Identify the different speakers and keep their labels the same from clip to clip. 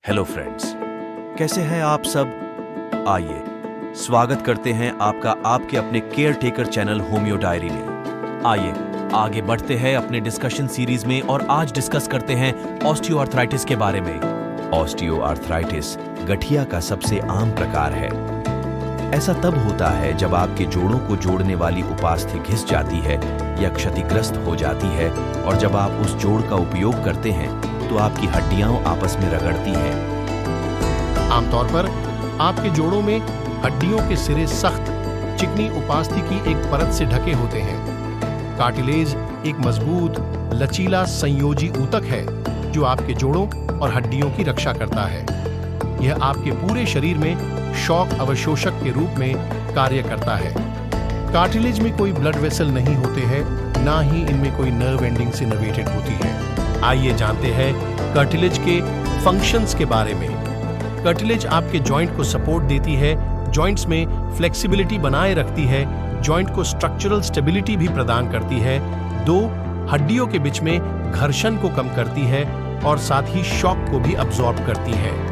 Speaker 1: Hello friends, कैसे हैं आप सब। आइए स्वागत करते हैं आपका आपके अपने care taker channel homeo diary में। आइए आगे बढ़ते हैं अपने डिस्कशन सीरीज में और आज डिस्कस करते हैं ऑस्टियोआर्थराइटिस के बारे में। ऑस्टियोआर्थराइटिस गठिया का सबसे आम प्रकार है। ऐसा तब होता है जब आपके जोड़ों को जोड़ने वाली उपास्थि घिस जाती है या क्षतिग्रस्त हो जाती है, और जब आप उस जोड़ का उपयोग करते हैं तो आपकी हड्डियां आपस में रगड़ती हैं।
Speaker 2: आमतौर पर आपके जोड़ों में हड्डियों के सिरे सख्त चिकनी उपास्थि की एक परत से ढके होते हैं। कार्टिलेज एक मजबूत लचीला संयोजी ऊतक है जो आपके जोड़ों और हड्डियों की रक्षा करता है। यह आपके पूरे शरीर में शॉक अवशोषक के रूप में कार्य करता है। कार्टिलेज में कोई ब्लड वेसल नहीं होते हैं, ना ही इनमें कोई नर्व एंडिंग से इनर्वेटेड होती है। आइए जानते हैं कार्टिलेज के फंक्शंस के बारे में। कार्टिलेज आपके जॉइंट को सपोर्ट देती है, जॉइंट्स में फ्लेक्सिबिलिटी बनाए रखती है, जॉइंट को स्ट्रक्चरल स्टेबिलिटी भी प्रदान करती है, दो हड्डियों के बीच में घर्षण को कम करती है और साथ ही शॉक को भी अब्सॉर्ब करती है।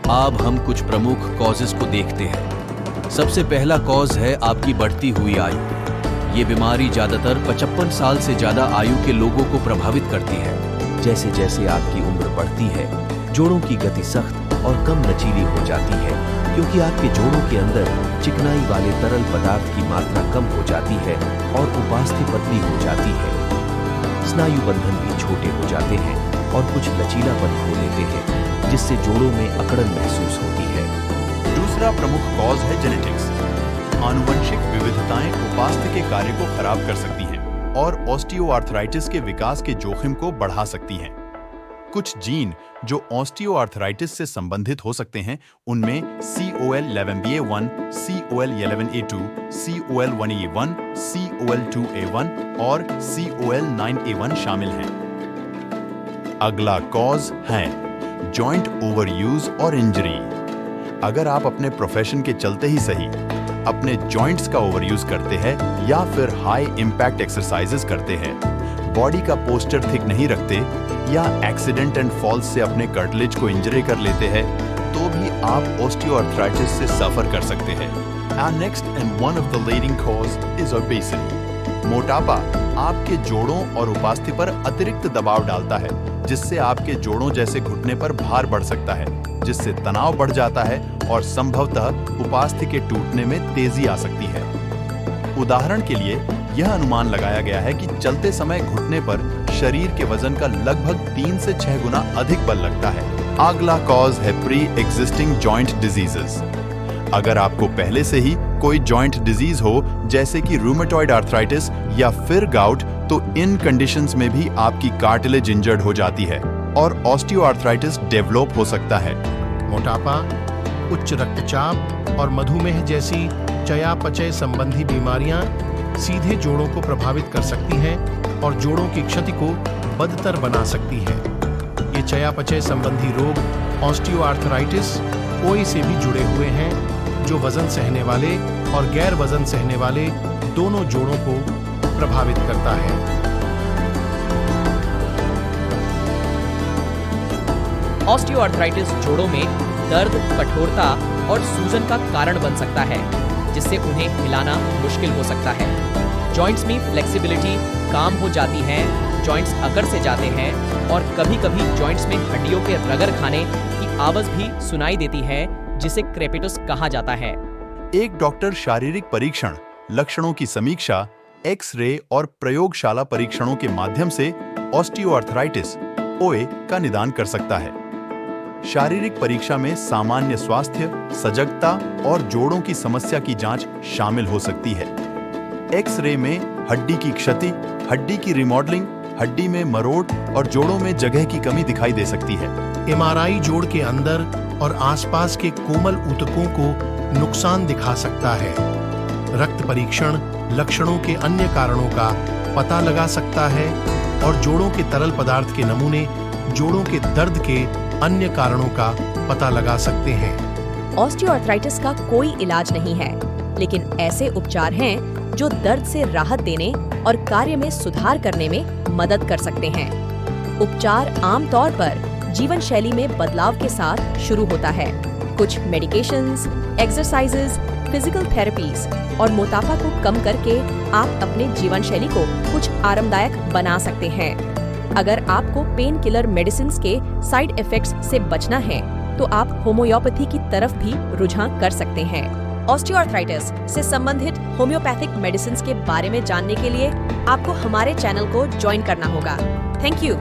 Speaker 1: अब हम कुछ प्रमुख कॉजेस को देखते हैं। सबसे पहला कॉज है आपकी बढ़ती हुई आयु। ये बीमारी ज्यादातर 55 साल से ज्यादा आयु के लोगों को प्रभावित करती है। जैसे जैसे आपकी उम्र बढ़ती है, जोड़ों की गति सख्त और कम लचीली हो जाती है, क्योंकि आपके जोड़ों के अंदर चिकनाई वाले तरल पदार्थ की मात्रा कम हो जाती है और उपास्थि पतली हो जाती है। स्नायु बंधन भी छोटे हो जाते हैं और कुछ लचीलापन खो लेते हैं, जिससे जोड़ों में अकड़न महसूस होती है।
Speaker 3: दूसरा प्रमुख कॉज है जेनेटिक्स। आनुवंशिक विविधताएं उपास्थि के कार्य को खराब कर सकती हैं और ऑस्टियोआर्थराइटिस के विकास के जोखिम को बढ़ा सकती हैं। कुछ जीन जो ऑस्टियोआर्थराइटिस से संबंधित हो सकते हैं, उनमें COL11BA1, COL11A2, COL1A1, COL2A1 और COL9A1 शामिल हैं। अगला कॉज है जॉइंट ओवरयूज और इंजरी। अगर आप अपने प्रोफेशन के चलते ही सही अपने जॉइंट्स का ओवरयूज करते हैं या फिर हाई इंपैक्ट एक्सरसाइजेस करते हैं, बॉडी का पोस्चर थिक नहीं रखते या एक्सीडेंट एंड फॉल्स से अपने कार्टिलेज को इंजरी कर लेते हैं, तो भी आप ऑस्टियोआर्थराइटिस से सफर कर सकते हैं। And next and one of the leading cause is obesity. मोटापा आपके जोड़ों और उपास्थि पर अतिरिक्त दबाव डालता है, जिससे आपके जोड़ों जैसे घुटने पर भार बढ़ सकता है, जिससे तनाव बढ़ जाता है और संभवतः उपास्थि के टूटने में तेजी आ सकती है। उदाहरण के लिए यह अनुमान लगाया गया है कि चलते समय घुटने पर शरीर के वजन का लगभग 3 से 6 गुना अधिक बल लगता है। अगला कॉज है प्री एग्जिस्टिंग जॉइंट डिजीजेस। अगर आपको पहले से ही कोई जॉइंट डिजीज हो, जैसे कि रूमेटॉइड आर्थराइटिस या फिर गाउट, तो इन कंडीशंस में भी आपकी कार्टिलेज इंजर्ड हो जाती है और ऑस्टियोआर्थराइटिस डेवलप हो सकता है।
Speaker 2: मोटापा, उच्च रक्तचाप और मधुमेह जैसी चयापचय संबंधी बीमारियां सीधे जोड़ों को प्रभावित कर सकती हैं और जोड़ों की क्षति को बदतर बना सकती हैं। ये चयापचय संबंधी रोग ऑस्टियोआर्थराइटिस OA से भी जुड़े हुए हैं, जो वजन सहने वाले और गैर वजन सहने वाले दोनों जोड़ों को प्रभावित करता है।
Speaker 4: ऑस्टियोआर्थराइटिस जोड़ों में दर्द, कठोरता और सूजन का कारण बन सकता है, जिससे उन्हें हिलाना मुश्किल हो सकता है। जॉइंट्स में फ्लेक्सिबिलिटी कम हो जाती है, जॉइंट्स अकड़ से जाते हैं और कभी-कभी जॉइंट्स में हड्डियों के रगड़ खाने की आवाज भी सुनाई देती है, जिसे क्रेपिटस कहा जाता है।
Speaker 3: एक डॉक्टर शारीरिक परीक्षण, लक्षणों की समीक्षा, एक्स-रे और प्रयोगशाला परीक्षणों के माध्यम से ऑस्टियोआर्थराइटिस OA का निदान कर सकता है। शारीरिक परीक्षा में सामान्य स्वास्थ्य, सजगता और जोड़ों की समस्या की जांच शामिल हो सकती है। एक्स-रे में हड्डी की क्षति, हड्डी की रिमॉडलिंग, हड्डी में मरोड़ और जोड़ों में जगह की कमी दिखाई दे सकती है।
Speaker 2: MRI जोड़ के अंदर और आसपास के कोमल ऊतकों को नुकसान दिखा सकता है। रक्त परीक्षण लक्षणों के अन्य कारणों का पता लगा सकता है और जोड़ों के तरल पदार्थ के नमूने जोड़ों के दर्द के अन्य कारणों का पता लगा सकते हैं।
Speaker 5: ऑस्टियोआर्थराइटिस का कोई इलाज नहीं है, लेकिन ऐसे उपचार हैं जो दर्द से राहत देने और कार्य में सुधार करने में मदद कर सकते हैं। उपचार आमतौर पर जीवन शैली में बदलाव के साथ शुरू होता है। कुछ मेडिकेशंस, एक्सरसाइजेज, फिजिकल थेरेपीज और मोटापा को कम करके आप अपने जीवन शैली को कुछ आरामदायक बना सकते हैं। अगर आपको पेन किलर मेडिसिन के साइड इफेक्ट्स से बचना है तो आप होम्योपैथी की तरफ भी रुझान कर सकते हैं। ऑस्टियोआर्थराइटिस से संबंधित होम्योपैथिक मेडिसिन के बारे में जानने के लिए आपको हमारे चैनल को ज्वाइन करना होगा। Thank you.